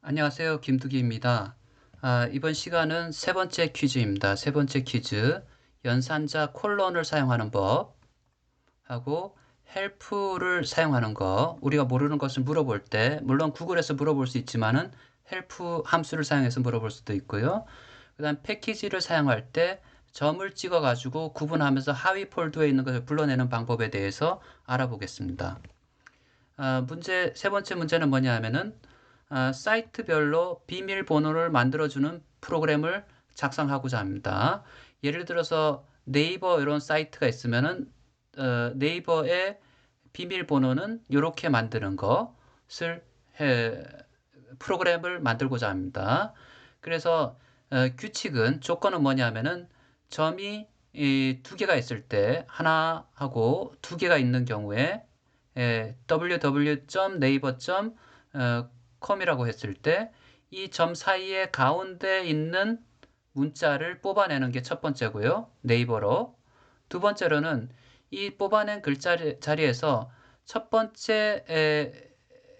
안녕하세요. 김두기입니다. 이번 시간은 세 번째 퀴즈입니다. 세 번째 퀴즈. 연산자 콜론을 사용하는 법하고 헬프를 사용하는 거. 우리가 모르는 것을 물어볼 때, 물론 구글에서 물어볼 수 있지만은 헬프 함수를 사용해서 물어볼 수도 있고요. 그다음 패키지를 사용할 때 점을 찍어 가지고 구분하면서 하위 폴더에 있는 것을 불러내는 방법에 대해서 알아보겠습니다. 세 번째 문제는 뭐냐 하면은 사이트별로 비밀번호를 만들어주는 프로그램을 작성하고자 합니다. 예를 들어서 네이버 이런 사이트가 있으면은 네이버의 비밀번호는 이렇게 만드는 것을 프로그램을 만들고자 합니다. 그래서 조건은 뭐냐면은 점이 두 개가 있을 때 하나하고 두 개가 있는 경우에 www.naver.com이라고 했을 때 이 점 사이에 가운데 있는 문자를 뽑아내는 게 첫 번째고요. 네이버로. 두 번째로는 이 뽑아낸 글자 자리에서 첫 번째에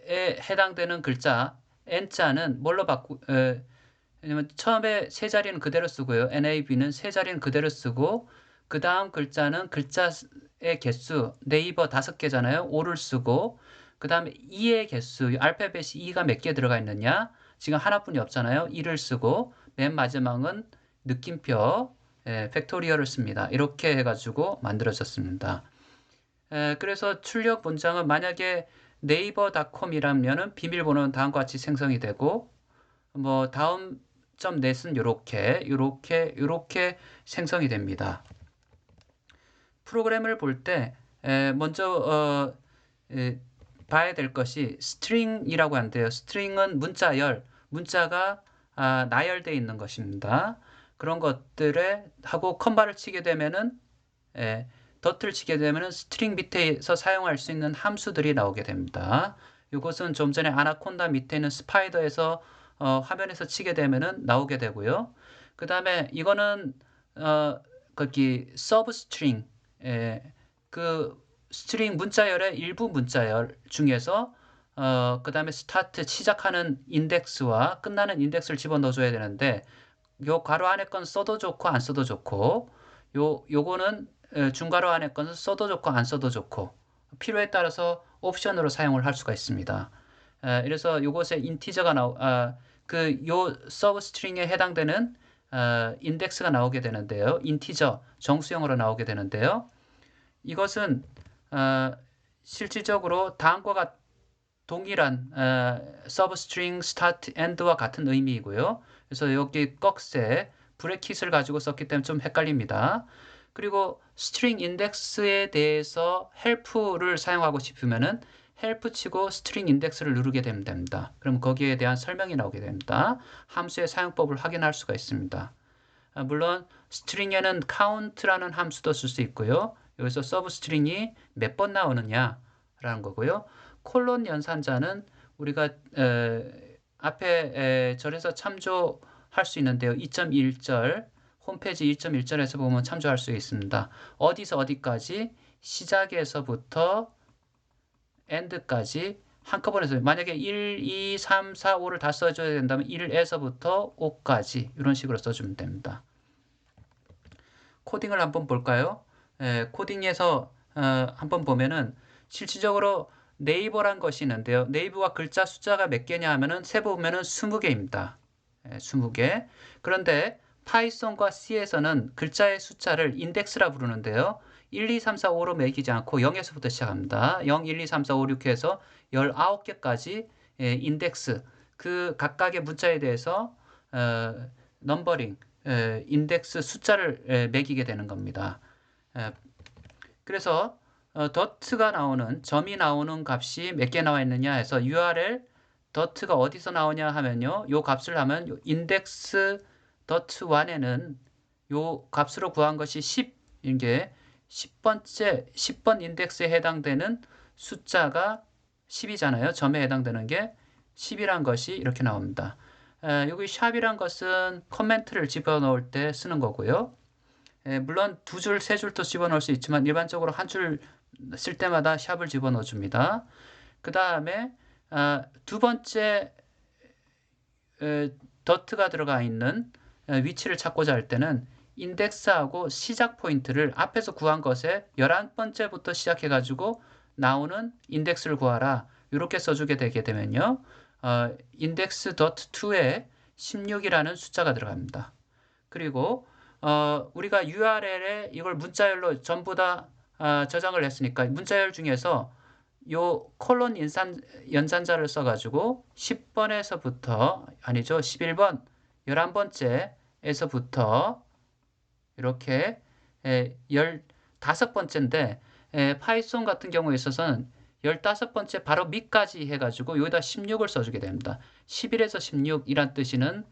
해당되는 글자 n자는 뭘로 왜냐면 처음에 세 자리는 그대로 쓰고요. NAB는 세 자리는 그대로 쓰고 그 다음 글자는 글자의 개수 네이버 5개잖아요. 5를 쓰고 그 다음에 2의 개수 알파벳이 2가 몇 개 들어가 있느냐 지금 하나뿐이 없잖아요. 2를 쓰고 맨 마지막은 느낌표 팩토리얼을 씁니다. 이렇게 해가지고 만들어졌습니다. 그래서 출력 문장은 만약에 네이버닷컴이라면은 비밀번호는 다음과 같이 생성이 되고 뭐 다음 점 넷은 요렇게 생성이 됩니다. 프로그램을 볼 때 먼저 봐야 될 것이 스트링이라고 하는데요. 스트링은 문자가 나열되어 있는 것입니다. 그런 것들에 하고 컴바를 치게 되면은 덧을 치게 되면은 스트링 밑에서 사용할 수 있는 함수들이 나오게 됩니다. 이것은 좀 전에 아나콘다 밑에 있는 스파이더에서 화면에서 치게 되면은 나오게 되고요. 그 다음에 이거는 거기 서브 스트링 그 스트링 문자열의 일부 문자열 중에서 그 다음에 스타트 시작하는 인덱스와 끝나는 인덱스를 집어넣어 줘야 되는데 요 괄호 안에 건 써도 좋고 안 써도 좋고 요거는 중괄호 안에 것은 써도 좋고 안 써도 좋고 필요에 따라서 옵션으로 사용을 할 수가 있습니다. 그래서 요것에 인티저가 요 서브 스트링에 해당되는 인덱스가 나오게 되는데요. 인티저 정수형으로 나오게 되는데요. 이것은 어, 실질적으로 다음과 동일한 서브 스트링 스타트 엔드와 같은 의미이고요. 그래서 여기 꺽쇠 브레킷을 가지고 썼기 때문에 좀 헷갈립니다. 그리고 스트링 인덱스에 대해서 헬프를 사용하고 싶으면은 헬프 치고 스트링 인덱스를 누르게 되면 됩니다. 그럼 거기에 대한 설명이 나오게 됩니다. 함수의 사용법을 확인할 수가 있습니다. 물론 스트링에는 count라는 함수도 쓸 수 있고요. 여기서 서브 스트링이 몇 번 나오느냐라는 거고요. 콜론 연산자는 우리가 앞에 절에서 참조할 수 있는데요. 2.1절 홈페이지 2.1절에서 보면 참조할 수 있습니다. 어디서 어디까지 시작에서부터 end까지 한꺼번에 써요. 만약에 1, 2, 3, 4, 5를 다 써줘야 된다면 1에서부터 5까지 이런 식으로 써주면 됩니다. 코딩을 한번 볼까요? 코딩에서 한번 보면은 실질적으로 네이버란 것이 있는데요. 네이버가 글자 숫자가 몇 개냐 하면은 세보면은 20개입니다. 20개. 그런데 파이썬과 C에서는 글자의 숫자를 인덱스라 부르는데요. 1, 2, 3, 4, 5로 매기지 않고 0에서부터 시작합니다. 0, 1, 2, 3, 4, 5, 6 해서 19개까지 인덱스 그 각각의 문자에 대해서 넘버링 인덱스 숫자를 매기게 되는 겁니다. 그래서 dot가 나오는 점이 나오는 값이 몇 개 나와 있느냐 해서 URL dot가 어디서 나오냐 하면요. 요 값을 하면 index dot 1에는 요 값으로 구한 것이 10 이게 10번 인덱스에 해당되는 숫자가 10이잖아요. 점에 해당되는 게 10이란 것이 이렇게 나옵니다. 여기 샵이란 것은 커멘트를 집어넣을 때 쓰는 거고요. 물론 두 줄, 세 줄도 집어넣을 수 있지만 일반적으로 한 줄 쓸 때마다 샵을 집어넣어 줍니다. 그 다음에 두 번째 더트가 들어가 있는 위치를 찾고자 할 때는 인덱스하고 시작 포인트를 앞에서 구한 것에 11번째부터 시작해 가지고 나오는 인덱스를 구하라. 이렇게 써주게 되게 되면요. 인덱스 더트 2에 16이라는 숫자가 들어갑니다. 그리고 우리가 URL에 이걸 문자열로 전부 다 저장을 했으니까 문자열 중에서 요 콜론 연산자를 써가지고 10번에서부터 아니죠 11번 11번째에서부터 이렇게 15번째인데 파이썬 같은 경우에 있어서는 15번째 바로 밑까지 해가지고 여기다 16을 써주게 됩니다. 11에서 16이란 뜻이는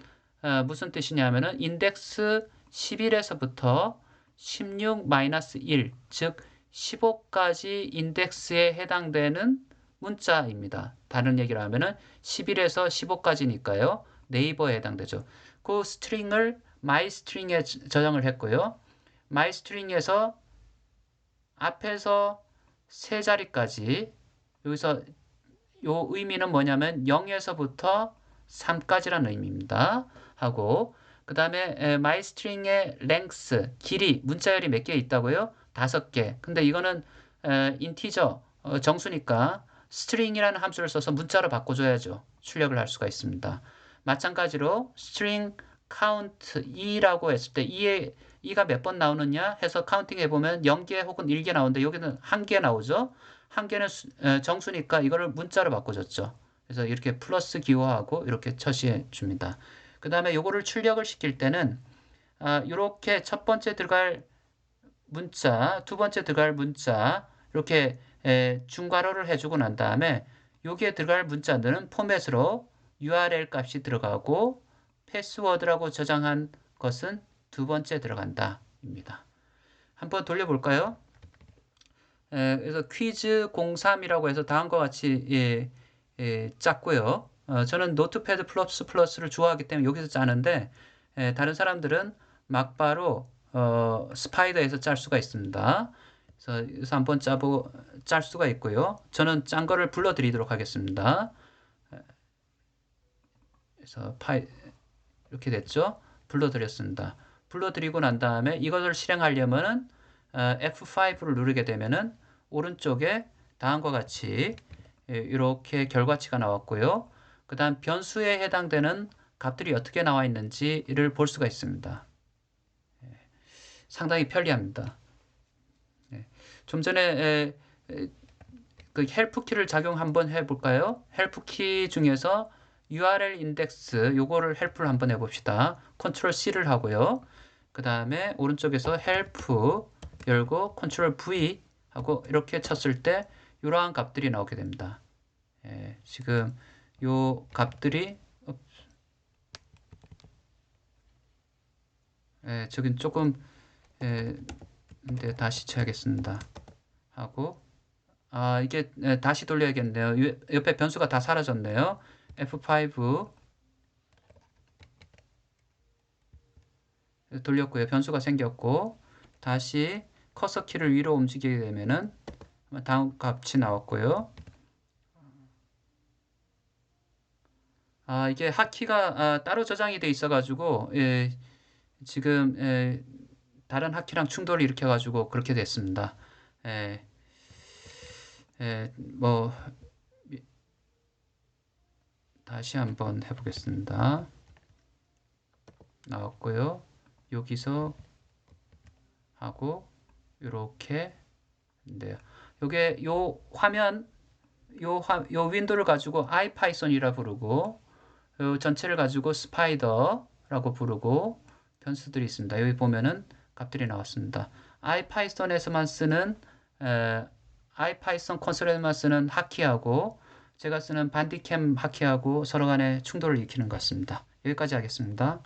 무슨 뜻이냐면은 인덱스 11에서부터 16-1, 즉 15까지 인덱스에 해당되는 문자입니다. 다른 얘기를 하면은 11에서 15까지니까요. 네이버에 해당되죠. 그 스트링을 myString에 저장을 했고요. myString에서 앞에서 세 자리까지 여기서 요 의미는 뭐냐면 0에서부터 3까지라는 의미입니다. 하고 그 다음에 myString의 length, 길이, 문자열이 몇 개 있다고요? 5개. 근데 이거는 인티저, 정수니까 string이라는 함수를 써서 문자로 바꿔줘야죠. 출력을 할 수가 있습니다. 마찬가지로 string count 2라고 했을 때 2가 몇 번 나오느냐 해서 카운팅 해보면 0개 혹은 1개 나오는데 여기는 1개 나오죠. 1개는 정수니까 이거를 문자로 바꿔줬죠. 그래서 이렇게 플러스 기호하고 이렇게 처시해 줍니다. 그 다음에 요거를 출력을 시킬 때는 이렇게 첫 번째 들어갈 문자, 두 번째 들어갈 문자 이렇게 중괄호를 해주고 난 다음에 여기에 들어갈 문자들은 포맷으로 URL 값이 들어가고 패스워드라고 저장한 것은 두 번째 들어간다 입니다. 한번 돌려볼까요? 그래서 퀴즈 03이라고 해서 다음과 같이 짰고요. 저는 노트패드 플러스를 좋아하기 때문에 여기서 짜는데 다른 사람들은 막바로 스파이더에서 짤 수가 있습니다. 그래서 여기서 한번 짤 수가 있고요. 저는 짠 거를 불러드리도록 하겠습니다. 그래서 이렇게 됐죠. 불러드렸습니다. 불러드리고 난 다음에 이것을 실행하려면은 F5를 누르게 되면은 오른쪽에 다음과 같이 이렇게 결과치가 나왔고요. 그 다음 변수에 해당되는 값들이 어떻게 나와 있는지를 볼 수가 있습니다. 상당히 편리합니다. 좀 전에 그 헬프 키를 작용 한번 해볼까요? 헬프 키 중에서 URL 인덱스 요거를 헬프를 한번 해봅시다. 컨트롤 C를 하고요. 그 다음에 오른쪽에서 헬프 열고 컨트롤 V 하고 이렇게 쳤을 때 이러한 값들이 나오게 됩니다. 지금 요 값들이 저긴 조금 근데 다시 쳐야겠습니다. 하고 이게 다시 돌려야겠네요. 옆에 변수가 다 사라졌네요. F5 돌렸고요. 변수가 생겼고 다시 커서 키를 위로 움직이게 되면은 다음 값이 나왔고요. 이게 하키가 따로 저장이 돼 있어 가지고 지금 다른 하키랑 충돌을 일으켜 가지고 그렇게 됐습니다. 뭐 다시 한번 해보겠습니다. 나왔고요. 여기서 하고 이렇게 인데요. 요게 요 화면 요 윈도우를 가지고 아이파이썬이라 부르고 요 전체를 가지고 스파이더라고 부르고 변수들이 있습니다. 여기 보면은 값들이 나왔습니다. 아이파이썬에서만 쓰는 아이파이썬 콘솔에만 쓰는 하키하고 제가 쓰는 반디캠 하키하고 서로 간에 충돌을 일으키는 것 같습니다. 여기까지 하겠습니다.